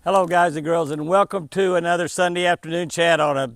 Hello guys and girls, and welcome to another Sunday afternoon chat on a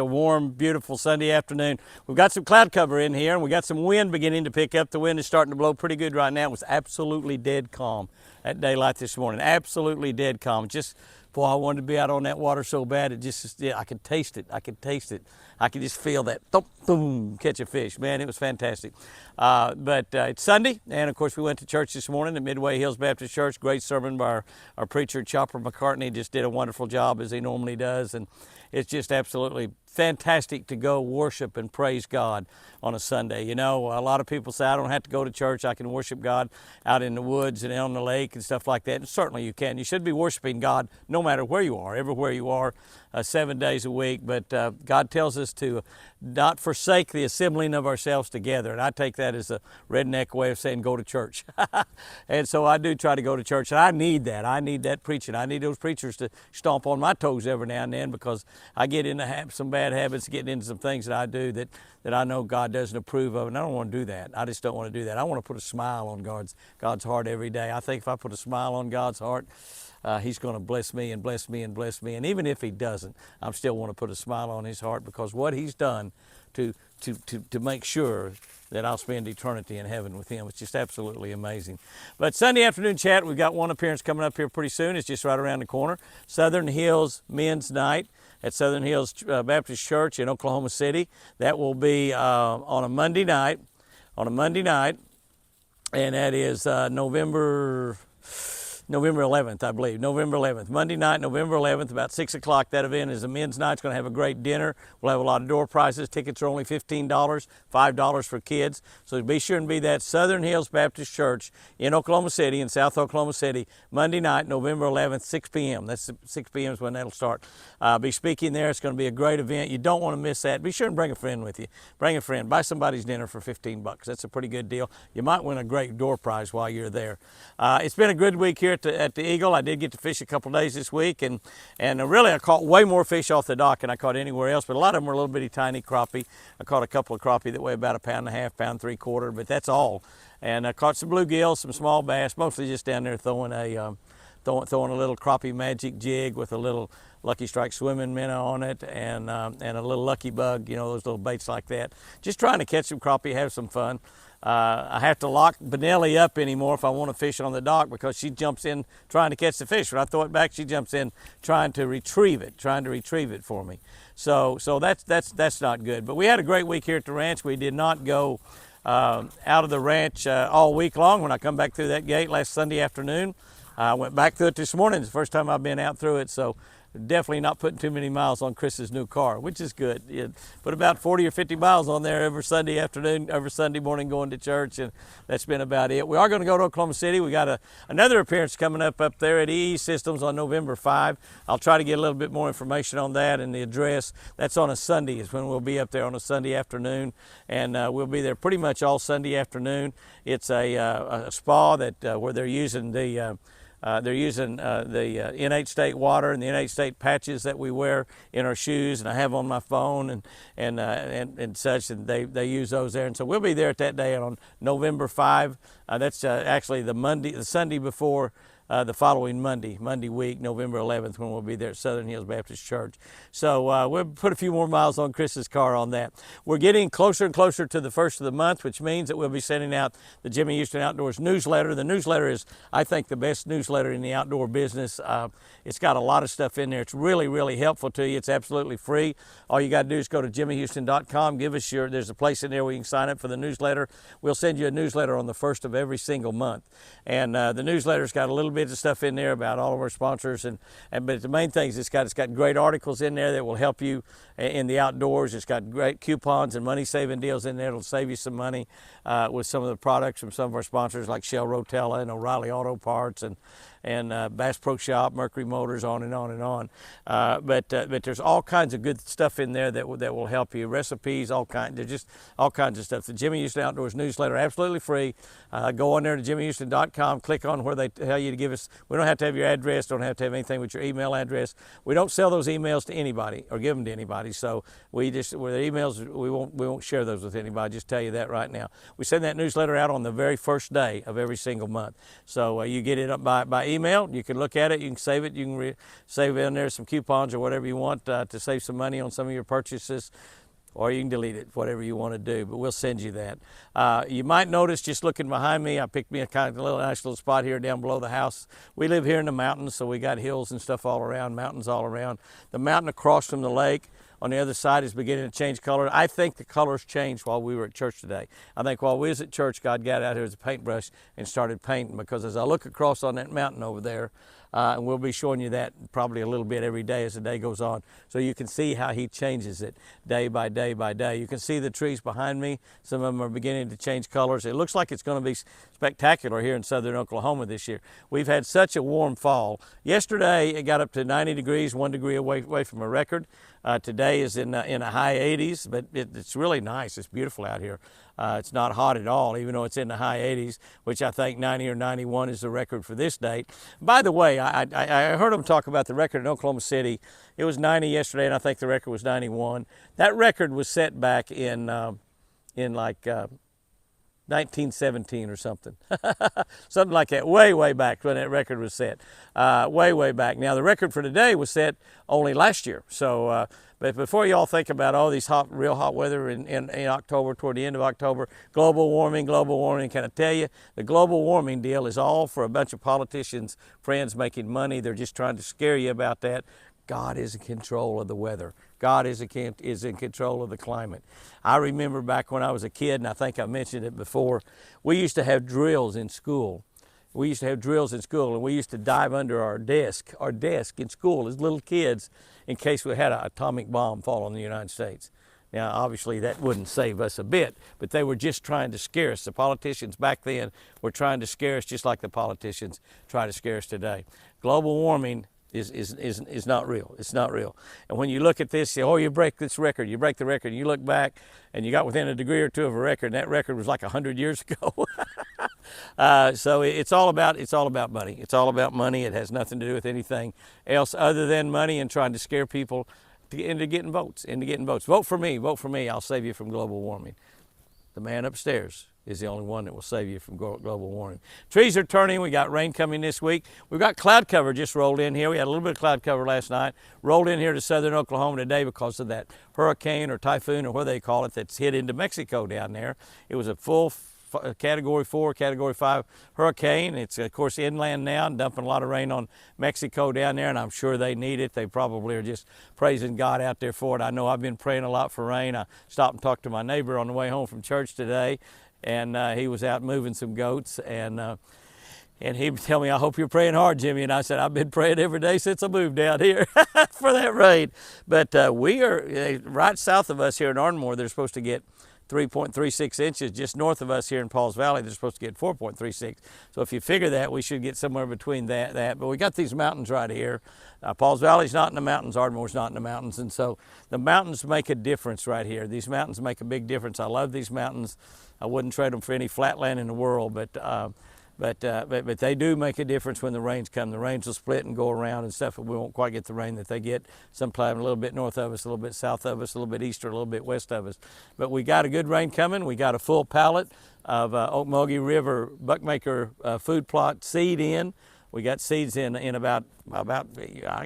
warm, beautiful Sunday afternoon. We've got some cloud cover in here and we got some wind beginning to pick up. The wind is starting to blow pretty good right now. It was absolutely dead calm at daylight this morning. Absolutely dead calm. Just, boy, I wanted to be out on that water so bad. I could taste it. I could taste it. I could just feel that, thump, boom, catch a fish. Man, it was fantastic. But it's Sunday, and of course we went to church this morning at Midway Hills Baptist Church. Great sermon by our preacher, Chopper McCartney. Just did a wonderful job as he normally does, and it's just absolutely fantastic to go worship and praise God on a Sunday. You know, a lot of people say, I don't have to go to church. I can worship God out in the woods and on the lake and stuff like that. And certainly you can. You should be worshiping God no matter where you are, everywhere you are, 7 days a week. But God tells us to not forsake the assembling of ourselves together. And I take that as a redneck way of saying go to church. And so I do try to go to church. And I need that. I need that preaching. I need those preachers to stomp on my toes every now and then, because I get into some bad habits, getting into some things that I do that I know God doesn't approve of, and I don't want to do that. I just don't want to do that. I want to put a smile on God's heart every day. I think if I put a smile on God's heart, He's going to bless me and bless me and bless me. And even if He doesn't, I still want to put a smile on His heart, because what He's done to make sure that I'll spend eternity in heaven with Him. It's just absolutely amazing. But Sunday afternoon chat, we've got one appearance coming up here pretty soon. It's just right around the corner. Southern Hills Men's Night at Southern Hills Baptist Church in Oklahoma City. That will be on a Monday night, and that is November 11th, I believe. November 11th. Monday night, November 11th, about 6 o'clock. That event is a men's night. It's going to have a great dinner. We'll have a lot of door prizes. Tickets are only $15, $5 for kids. So be sure and be at Southern Hills Baptist Church in Oklahoma City, in South Oklahoma City, Monday night, November 11th, 6 p.m. That's 6 p.m. is when that'll start. Be speaking there. It's going to be a great event. You don't want to miss that. Be sure and bring a friend with you. Bring a friend. Buy somebody's dinner for $15. That's a pretty good deal. You might win a great door prize while you're there. It's been a good week here at the Eagle. I did get to fish a couple days this week, and really I caught way more fish off the dock than I caught anywhere else, but a lot of them were little bitty tiny crappie. I caught a couple of crappie that weigh about a pound and a half, pound 3/4, but that's all. And I caught some bluegills, some small bass, mostly just down there throwing a little crappie magic jig with a little Lucky Strike swimming minnow on it, and a little lucky bug, you know, those little baits like that. Just trying to catch some crappie, have some fun. I have to lock Benelli up anymore if I want to fish on the dock, because she jumps in trying to catch the fish. When I throw it back, she jumps in trying to retrieve it for me. So that's not good. But we had a great week here at the ranch. We did not go out of the ranch all week long. When I come back through that gate last Sunday afternoon, I went back through it this morning. It's the first time I've been out through it, so definitely not putting too many miles on Chris's new car, which is good. You put about 40 or 50 miles on there every Sunday afternoon, every Sunday morning going to church, and that's been about it. We are going to go to Oklahoma City. We got another appearance coming up there at EE Systems on November 5. I'll try to get a little bit more information on that and the address. That's on a Sunday is when we'll be up there, on a Sunday afternoon, and we'll be there pretty much all Sunday afternoon. It's a spa that where they're using the N8 State water and the N8 State patches that we wear in our shoes, and I have on my phone and such, and they use those there. And so we'll be there at that day on November 5. That's actually the Sunday before the following Monday week, November 11th, when we'll be there at Southern Hills Baptist Church. So we'll put a few more miles on Chris's car on that. We're getting closer and closer to the first of the month, which means that we'll be sending out the Jimmy Houston Outdoors newsletter. The newsletter is, I think, the best newsletter in the outdoor business. It's got a lot of stuff in there. It's really, really helpful to you. It's absolutely free. All you got to do is go to jimmyhouston.com. There's a place in there where you can sign up for the newsletter. We'll send you a newsletter on the first of every single month. And the newsletter's got a little bit of stuff in there about all of our sponsors, but the main thing is it's got great articles in there that will help you in the outdoors. It's got great coupons and money saving deals in there. It'll save you some money with some of the products from some of our sponsors like Shell Rotella and O'Reilly Auto Parts and Bass Pro Shop, Mercury Motors, on and on and on. But there's all kinds of good stuff in there that will help you. Recipes, there's just all kinds of stuff. The Jimmy Houston Outdoors newsletter, absolutely free. Go on there to jimmyhouston.com, click on where they tell you to give us. We don't have to have your address, don't have to have anything with your email address. We don't sell those emails to anybody or give them to anybody. So with the emails, we won't share those with anybody. Just tell you that right now. We send that newsletter out on the very first day of every single month. So you get it up by email email. You can look at it. You can save it. You can save in there some coupons or whatever you want to save some money on some of your purchases. Or you can delete it, whatever you want to do, but we'll send you that. You might notice just looking behind me, I picked me a kind of nice little spot here down below the house. We live here in the mountains, so we got hills and stuff all around, mountains all around. The mountain across from the lake on the other side is beginning to change color. I think the colors changed while we were at church today. I think while we was at church, God got out here with a paintbrush and started painting, because as I look across on that mountain over there, and we'll be showing you that probably a little bit every day as the day goes on, so you can see how he changes it day by day by day. You can see the trees behind me. Some of them are beginning to change colors. It looks like it's going to be spectacular here in southern Oklahoma this year. We've had such a warm fall. Yesterday it got up to 90 degrees, 1 degree away from a record. Today is in the high 80s, but it's really nice. It's beautiful out here. It's not hot at all, even though it's in the high 80s, which I think 90 or 91 is the record for this date. By the way, I heard them talk about the record in Oklahoma City. It was 90 yesterday, and I think the record was 91. That record was set back in like 1917 or something. Something like that, way back when that record was set. Way back. Now, the record for today was set only last year. So, but before you all think about all these real hot weather in October, toward the end of October, global warming, can I tell you, the global warming deal is all for a bunch of politicians, friends making money. They're just trying to scare you about that. God is in control of the weather. God is in control of the climate. I remember back when I was a kid, and I think I mentioned it before, we used to have drills in school. And we used to dive under our desk in school as little kids in case we had an atomic bomb fall on the United States. Now, obviously, that wouldn't save us a bit, but they were just trying to scare us. The politicians back then were trying to scare us just like the politicians try to scare us today. Global warming is not real. It's not real. And when you look at this, you break this record, you break the record, and you look back and you got within a degree or two of a record, and that record was like 100 years ago. So it's all about money. It's all about money. It has nothing to do with anything else other than money and trying to scare people into getting votes. Vote for me. I'll save you from global warming. The man upstairs is the only one that will save you from global warming. Trees are turning. We got rain coming this week. We've got cloud cover just rolled in here. We had a little bit of cloud cover last night. Rolled in here to southern Oklahoma today because of that hurricane or typhoon or whatever they call it that's hit into Mexico down there. It was a full Category 4, Category 5 hurricane. It's, of course, inland now and dumping a lot of rain on Mexico down there, and I'm sure they need it. They probably are just praising God out there for it. I know I've been praying a lot for rain. I stopped and talked to my neighbor on the way home from church today, and he was out moving some goats, and he would tell me, I hope you're praying hard, Jimmy. And I said, I've been praying every day since I moved down here for that rain. But we are right south of us here in Ardmore. They're supposed to get 3.36 inches. Just north of us here in Pauls Valley, they're supposed to get 4.36. So if you figure that, we should get somewhere between that. But we got these mountains right here. Pauls Valley's not in the mountains. Ardmore's not in the mountains. And so the mountains make a difference right here. These mountains make a big difference. I love these mountains. I wouldn't trade them for any flat land in the world, but they do make a difference when the rains come. The rains will split and go around and stuff, and we won't quite get the rain that they get sometime a little bit north of us, a little bit south of us, a little bit east or a little bit west of us. But we got a good rain coming. We got a full pallet of Okmulgee River Buckmaker food plot seed in. We got seeds in about I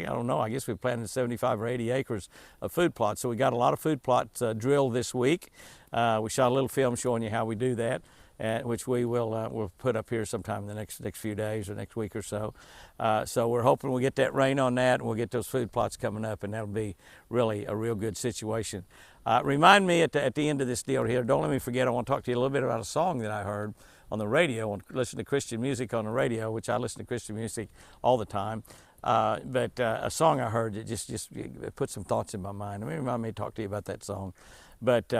don't know, I guess we planted 75 or 80 acres of food plots. So we got a lot of food plots drilled this week. We shot a little film showing you how we do that. Which we will we'll put up here sometime in the next few days or next week or so. So we're hoping we'll get that rain on that, and we'll get those food plots coming up, and that'll be really a real good situation. Remind me at the end of this deal here, don't let me forget, I want to talk to you a little bit about a song that I heard on the radio, and listen to Christian music on the radio, which I listen to Christian music all the time. But a song I heard that just put some thoughts in my mind. Remind me to talk to you about that song. But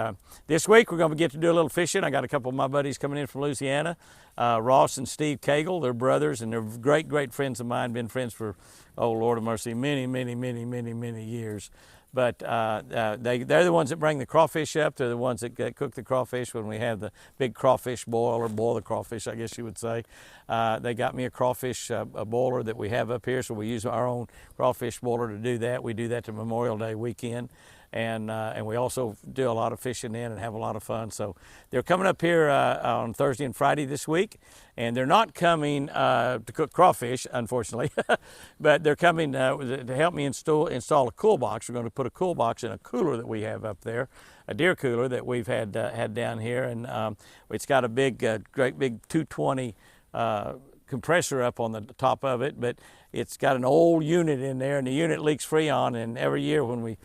this week we're going to get to do a little fishing. I got a couple of my buddies coming in from Louisiana, Ross and Steve Cagle. They're brothers, and they're great friends of mine. Been friends for, oh Lord of mercy, many years. But they're the ones that bring the crawfish up. They're the ones that cook the crawfish when we have the big crawfish boil, or boil the crawfish, I guess you would say. They got me a crawfish a boiler that we have up here, so we use our own crawfish boiler to do that. We do that to Memorial Day weekend. and we also do a lot of fishing in and have a lot of fun. So they're coming up here on Thursday and Friday this week, and they're not coming to cook crawfish, unfortunately, but they're coming to help me install a cool box. We're going to put a cool box in a cooler that we have up there, a deer cooler that we've had down here, and it's got a great big 220 compressor up on the top of it, but it's got an old unit in there, and the unit leaks Freon, and every year when we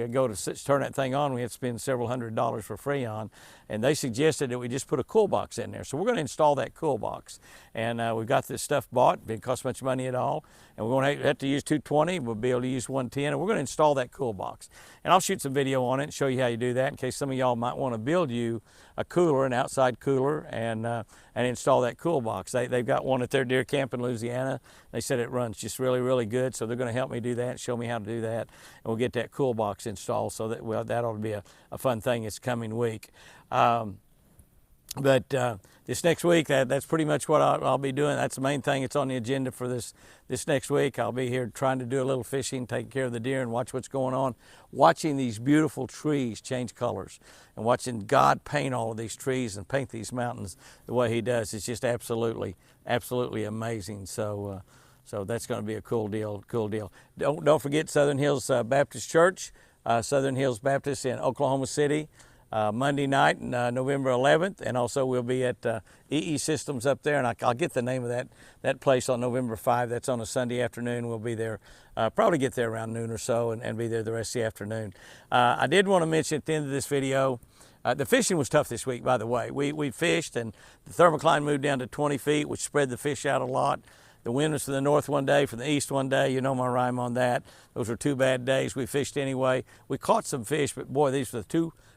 go to turn that thing on, we have to spend several $100s for Freon, and they suggested that we just put a cool box in there. So we're going to install that cool box, and we've got this stuff bought. It didn't cost much money at all, and we're going to have to use 220. We'll be able to use 110, and we're going to install that cool box. And I'll shoot some video on it and show you how you do that in case some of y'all might want to build you a cooler, an outside cooler, and install that cool box. They've got one at their deer camp in Louisiana. They said it runs just really, really good, so they're going to help me do that, show me how to do that, and we'll get that cool box installed. So that ought to be a fun thing this coming week. But this next week, that's pretty much what I'll be doing. That's the main thing that's on the agenda for this next week. I'll be here trying to do a little fishing, taking care of the deer, and watch what's going on, watching these beautiful trees change colors, and watching God paint all of these trees and paint these mountains the way He does. It's just absolutely amazing. So that's going to be a cool deal. Don't forget Southern Hills Baptist Church, Southern Hills Baptist in Oklahoma City. Monday night, November 11th, and also we'll be at EE Systems up there, and I'll get the name of that place on November 5. That's on a Sunday afternoon. We'll be there, probably get there around noon or so, and be there the rest of the afternoon. I did want to mention at the end of this video, the fishing was tough this week, by the way. We fished, and the thermocline moved down to 20 feet, which spread the fish out a lot. The wind was from the north one day, from the east one day. You know my rhyme on that. Those were 2 bad days. We fished anyway. We caught some fish, but boy, these were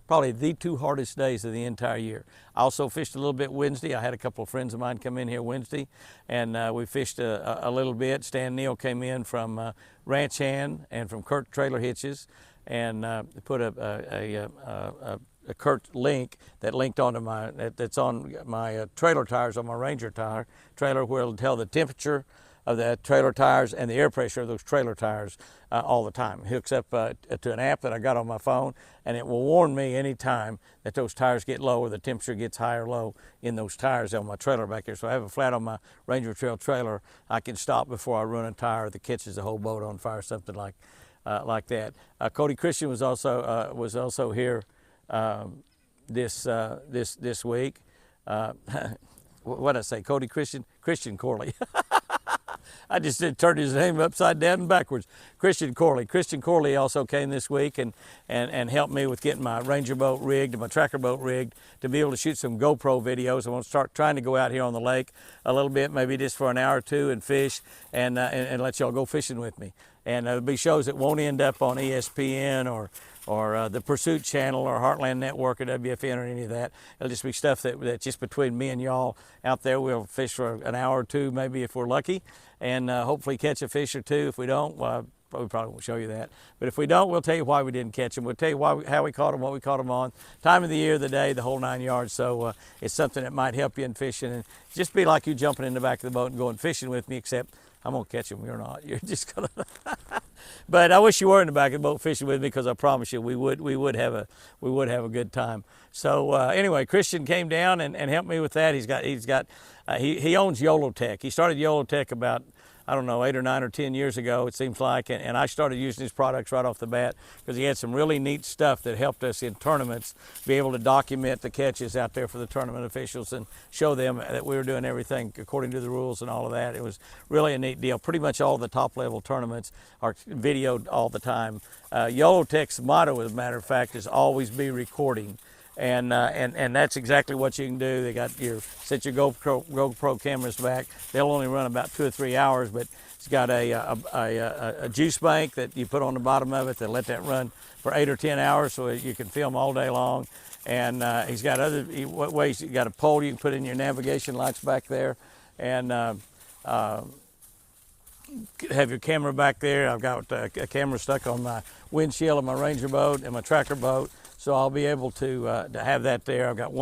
probably the 2 hardest days of the entire year. I also fished a little bit Wednesday. I had a couple of friends of mine come in here Wednesday, and we fished a little bit. Stan Neal came in from Ranch Hand and from Kurt Trailer Hitches, and put a Kurt link that linked onto that's on my trailer tires, on my Ranger trailer, where it'll tell the temperature of the trailer tires and the air pressure of those trailer tires all the time. It hooks up to an app that I got on my phone, and it will warn me anytime that those tires get low or the temperature gets high or low in those tires on my trailer back there. So I have a flat on my Ranger Trail trailer. I can stop before I run a tire that catches the whole boat on fire, something like that. Cody Christian was also here this week. What did I say? Cody Christian Corley. I just turned his name upside down and backwards. Christian Corley. Christian Corley also came this week and helped me with getting my Ranger boat rigged and my tracker boat rigged to be able to shoot some GoPro videos. I want to start trying to go out here on the lake a little bit, maybe just for an hour or two, and fish and let y'all go fishing with me. And there'll be shows that won't end up on ESPN or the Pursuit Channel or Heartland Network or WFN or any of that. It'll just be stuff that's just between me and y'all out there. We'll fish for an hour or two, maybe, if we're lucky, and hopefully catch a fish or two. If we don't, well, we probably won't show you that. But if we don't, we'll tell you why we didn't catch them. We'll tell you how we caught them, what we caught them on, time of the year, the day, the whole 9 yards. So it's something that might help you in fishing. And just be like you jumping in the back of the boat and going fishing with me, except I'm going to catch them. You're not. You're just going to. But I wish you were in the back of the boat fishing with me, because I promise you we would have a good time. So anyway, Christian came down and helped me with that. He owns YOLOtech. He started YOLOtech about, I don't know, 8 or 9 or 10 years ago, it seems like, and I started using his products right off the bat because he had some really neat stuff that helped us in tournaments be able to document the catches out there for the tournament officials and show them that we were doing everything according to the rules and all of that. It was really a neat deal. Pretty much all the top level tournaments are videoed all the time. YOLOtech's motto, as a matter of fact, is always be recording. And that's exactly what you can do. They got set your GoPro cameras back. They'll only run about 2 or 3 hours, but it's got a juice bank that you put on the bottom of it that let that run for 8 or 10 hours, so you can film all day long. And he's got other ways. You got a pole you can put in your navigation lights back there, and have your camera back there. I've got a camera stuck on my windshield of my Ranger boat and my tracker boat. So I'll be able to have that there. I've got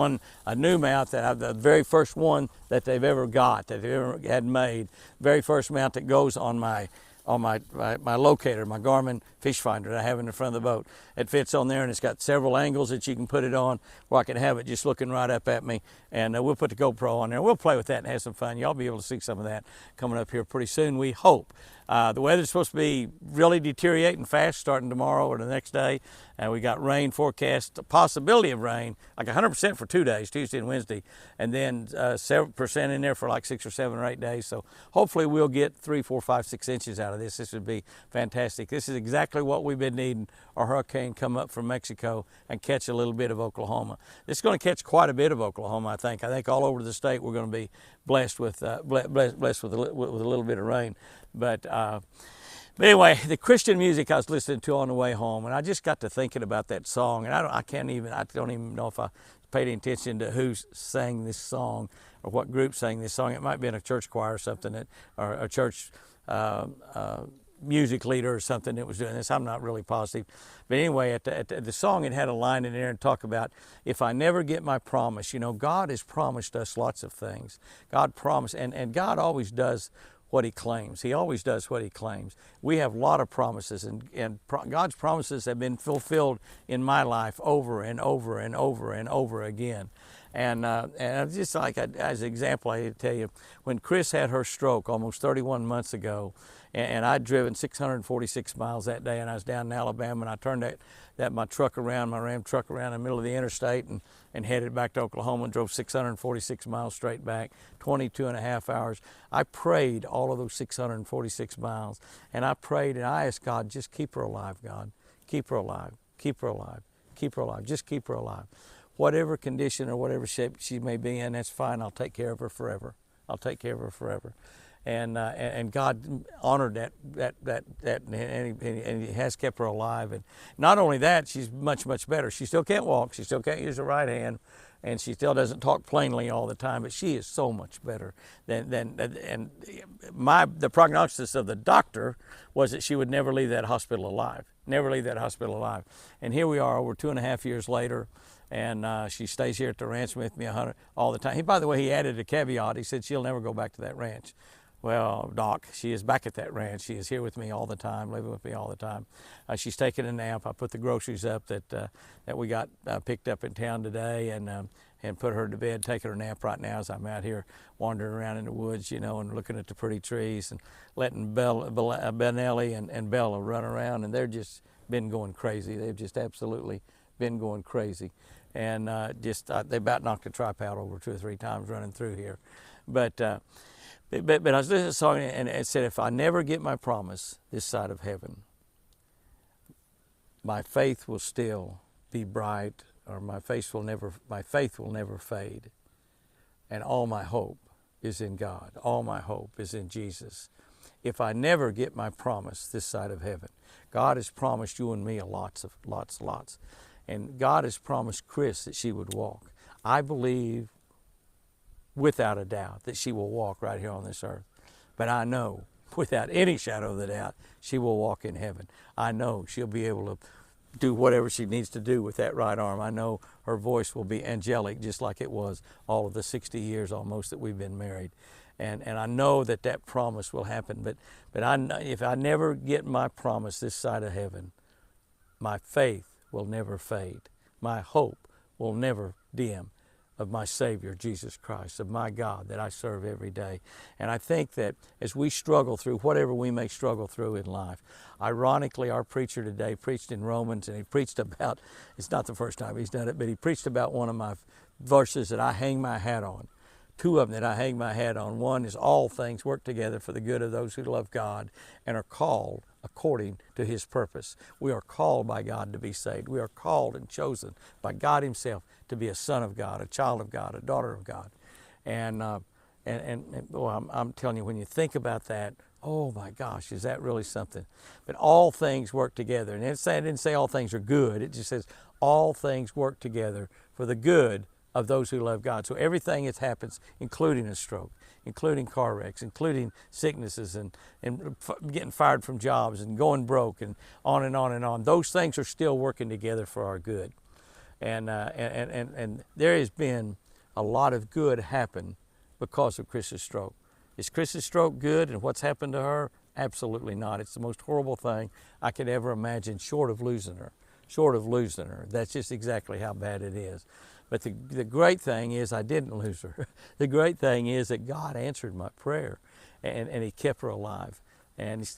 a new mount that the very first one that they've ever got, that they've ever had made, very first mount that goes on my on my locator, my Garmin fish finder that I have in the front of the boat. It fits on there, and it's got several angles that you can put it on where I can have it just looking right up at me. And we'll put the GoPro on there. We'll play with that and have some fun. Y'all be able to see some of that coming up here pretty soon, we hope. The weather's supposed to be really deteriorating fast starting tomorrow or the next day. And we got rain forecast, a possibility of rain, like 100% for 2 days, Tuesday and Wednesday, and then 7% in there for like 6 or 7 or 8 days. So hopefully we'll get 3, 4, 5, 6 inches out of this. This would be fantastic. This is exactly what we've been needing, a hurricane come up from Mexico and catch a little bit of Oklahoma. This is going to catch quite a bit of Oklahoma, I think. I think all over the state we're going to be blessed with blessed with a little bit of rain. But anyway, the Christian music I was listening to on the way home, and I just got to thinking about that song, and I don't even know if I paid any attention to who sang this song or what group sang this song. It might be in a church choir or something, or a church music leader or something that was doing this. I'm not really positive. But anyway, at the song, it had a line in there and talk about, if I never get my promise. You know, God has promised us lots of things. God promised, and God always does what he claims. He always does what he claims. We have a lot of promises, and God's promises have been fulfilled in my life over and over and over and over again. And just like as an example, I tell you, when Chris had her stroke almost 31 months ago, and I'd driven 646 miles that day, and I was down in Alabama, and I turned my truck around, my Ram truck around in the middle of the interstate, and headed back to Oklahoma and drove 646 miles straight back, 22 and a half hours. I prayed all of those 646 miles, and I prayed and I asked God, just keep her alive, God. Keep her alive, keep her alive, keep her alive, just keep her alive. Whatever condition or whatever shape she may be in, that's fine. I'll take care of her forever. I'll take care of her forever. And God honored that and he has kept her alive. And not only that, she's much better. She still can't walk. She still can't use her right hand, and she still doesn't talk plainly all the time. But she is so much better the prognosis of the doctor was that she would never leave that hospital alive. Never leave that hospital alive. And here we are, over 2.5 years later. And she stays here at the ranch with me all the time. By the way, he added a caveat. He said she'll never go back to that ranch. Well, Doc, she is back at that ranch. She is here with me all the time, living with me all the time. She's taking a nap. I put the groceries up that we got picked up in town today, and put her to bed, taking her nap right now as I'm out here wandering around in the woods, you know, and looking at the pretty trees and letting Benelli and Bella run around, and they're just been going crazy. They've just absolutely been going crazy. And they about knocked a tripod over 2 or 3 times running through here. But I was listening to a song, and it said, if I never get my promise this side of heaven, my faith will still be bright, or my faith will never fade. And all my hope is in God. All my hope is in Jesus. If I never get my promise this side of heaven, God has promised you and me lots. And God has promised Chris that she would walk. I believe without a doubt that she will walk right here on this earth. But I know without any shadow of a doubt she will walk in heaven. I know she'll be able to do whatever she needs to do with that right arm. I know her voice will be angelic, just like it was all of the 60 years almost that we've been married. And I know that promise will happen. But if I never get my promise this side of heaven, my faith will never fade. My hope will never dim of my Savior, Jesus Christ, of my God that I serve every day. And I think that as we struggle through whatever we may struggle through in life, ironically, our preacher today preached in Romans, and he preached about, it's not the first time he's done it, but he preached about one of my verses that I hang my hat on. 2 of them that I hang my hat on. One is all things work together for the good of those who love God and are called according to his purpose. We are called by God to be saved. We are called and chosen by God himself to be a son of God, a child of God, a daughter of God. And I'm telling you, when you think about that, oh my gosh, is that really something? But all things work together. And it didn't say all things are good. It just says all things work together for the good of those who love God. So everything that happens, including a stroke, including car wrecks, including sicknesses and getting fired from jobs and going broke and on and on and on, those things are still working together for our good. And there has been a lot of good happen because of Chris's stroke. Is Chris's stroke good and what's happened to her? Absolutely not. It's the most horrible thing I could ever imagine, short of losing her. Short of losing her. That's just exactly how bad it is. But the great thing is I didn't lose her. The great thing is that God answered my prayer, and He kept her alive. And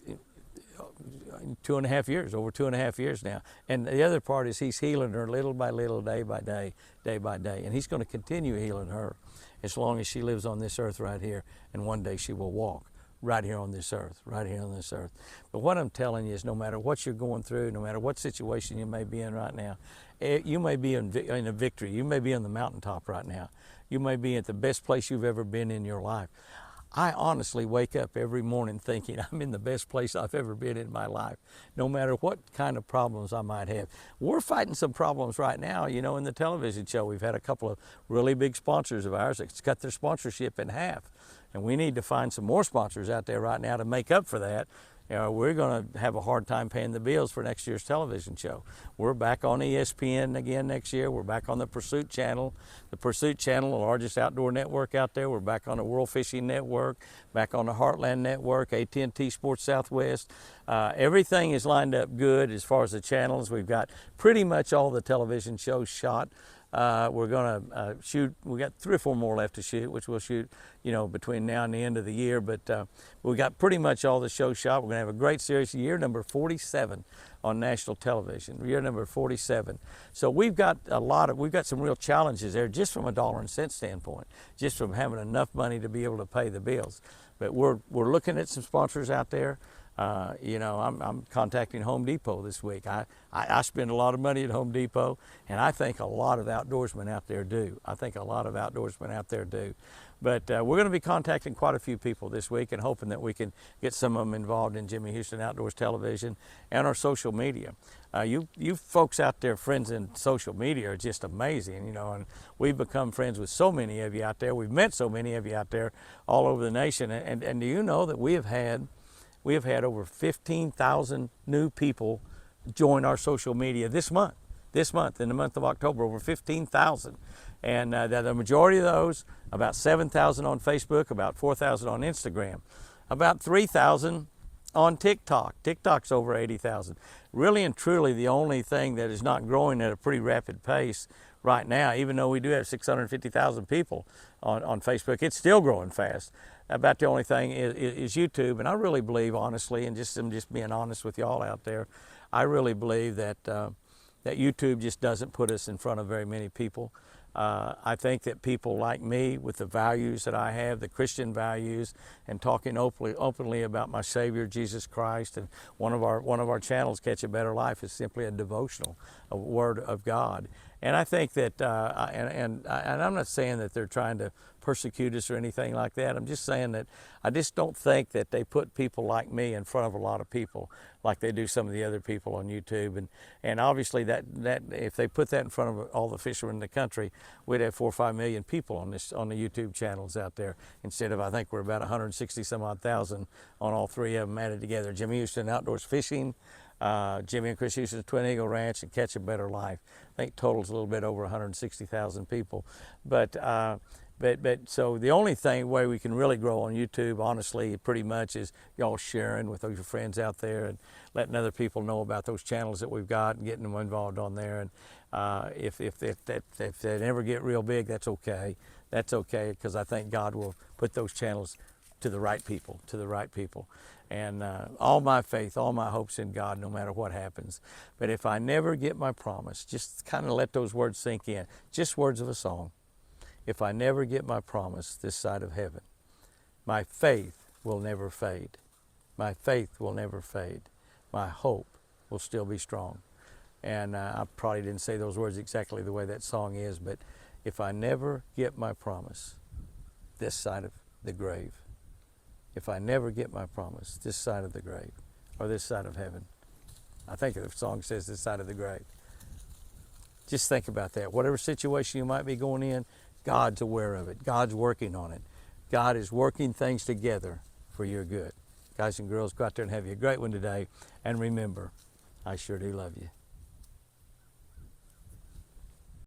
2.5 years, over 2.5 years now. And the other part is He's healing her little by little, day by day, day by day. And He's going to continue healing her as long as she lives on this earth right here. And one day she will walk right here on this earth, right here on this earth. But what I'm telling you is no matter what you're going through, no matter what situation you may be in right now, you may be in a victory. You may be on the mountaintop right now. You may be at the best place you've ever been in your life. I honestly wake up every morning thinking I'm in the best place I've ever been in my life, no matter what kind of problems I might have. We're fighting some problems right now, you know, in the television show. We've had a couple of really big sponsors of ours that's cut their sponsorship in half. And we need to find some more sponsors out there right now to make up for that. We're going to have a hard time paying the bills for next year's television show. We're back on ESPN again next year. We're back on the Pursuit Channel. The Pursuit Channel, the largest outdoor network out there. We're back on the World Fishing Network, back on the Heartland Network, AT&T Sports Southwest. Everything is lined up good as far as the channels. We've got pretty much all the television shows shot. We're going to shoot, we got 3 or 4 more left to shoot, which we'll shoot, you know, between now and the end of the year. But we got pretty much all the shows shot. We're going to have a great series, year number 47 on national television, year number 47. So we've got some real challenges there just from a dollar and cent standpoint, just from having enough money to be able to pay the bills. But we're looking at some sponsors out there. You know, I'm contacting Home Depot this week. I spend a lot of money at Home Depot, and I think a lot of outdoorsmen out there do. But we're going to be contacting quite a few people this week and hoping that we can get some of them involved in Jimmy Houston Outdoors Television and our social media. You folks out there, friends in social media, are just amazing, you know, and we've become friends with so many of you out there. We've met so many of you out there all over the nation. And do you know that we have had over 15,000 new people join our social media this month, in the month of October, over 15,000. And the majority of those, about 7,000 on Facebook, about 4,000 on Instagram, about 3,000 on TikTok. TikTok's over 80,000. Really and truly the only thing that is not growing at a pretty rapid pace right now, even though we do have 650,000 people on Facebook, it's still growing fast. About the only thing is YouTube. And I really believe, honestly, and I'm just being honest with y'all out there, I really believe that that YouTube just doesn't put us in front of very many people. I think that people like me, with the values that I have, the Christian values, and talking openly about my Savior Jesus Christ, and one of our channels, Catch a Better Life, is simply a devotional, a Word of God. And I think that, and I'm not saying that they're trying to persecute us or anything like that. I'm just saying that I just don't think that they put people like me in front of a lot of people like they do some of the other people on YouTube. And obviously that if they put that in front of all the fishermen in the country, we'd have 4 or 5 million people on the YouTube channels out there, instead of, I think we're about 160 some odd thousand on all 3 of them added together: Jimmy Houston Outdoors Fishing, Jimmy and Chris Houston's Twin Eagle Ranch, and Catch a Better Life. I think totals a little bit over 160,000 people. But so the only way we can really grow on YouTube, honestly, pretty much, is y'all sharing with your friends out there and letting other people know about those channels that we've got and getting them involved on there. And if they never get real big, that's okay. That's okay, because I think God will put those channels to the right people, And all my faith, all my hopes in God, no matter what happens. But if I never get my promise, just kind of let those words sink in, just words of a song. If I never get my promise this side of heaven, my faith will never fade. My faith will never fade. My hope will still be strong. And I probably didn't say those words exactly the way that song is, but if I never get my promise this side of the grave, if I never get my promise this side of the grave, or this side of heaven, I think the song says this side of the grave. Just think about that. Whatever situation you might be going in, God's aware of it. God's working on it. God is working things together for your good. Guys and girls, go out there and have you a great one today. And remember, I sure do love you.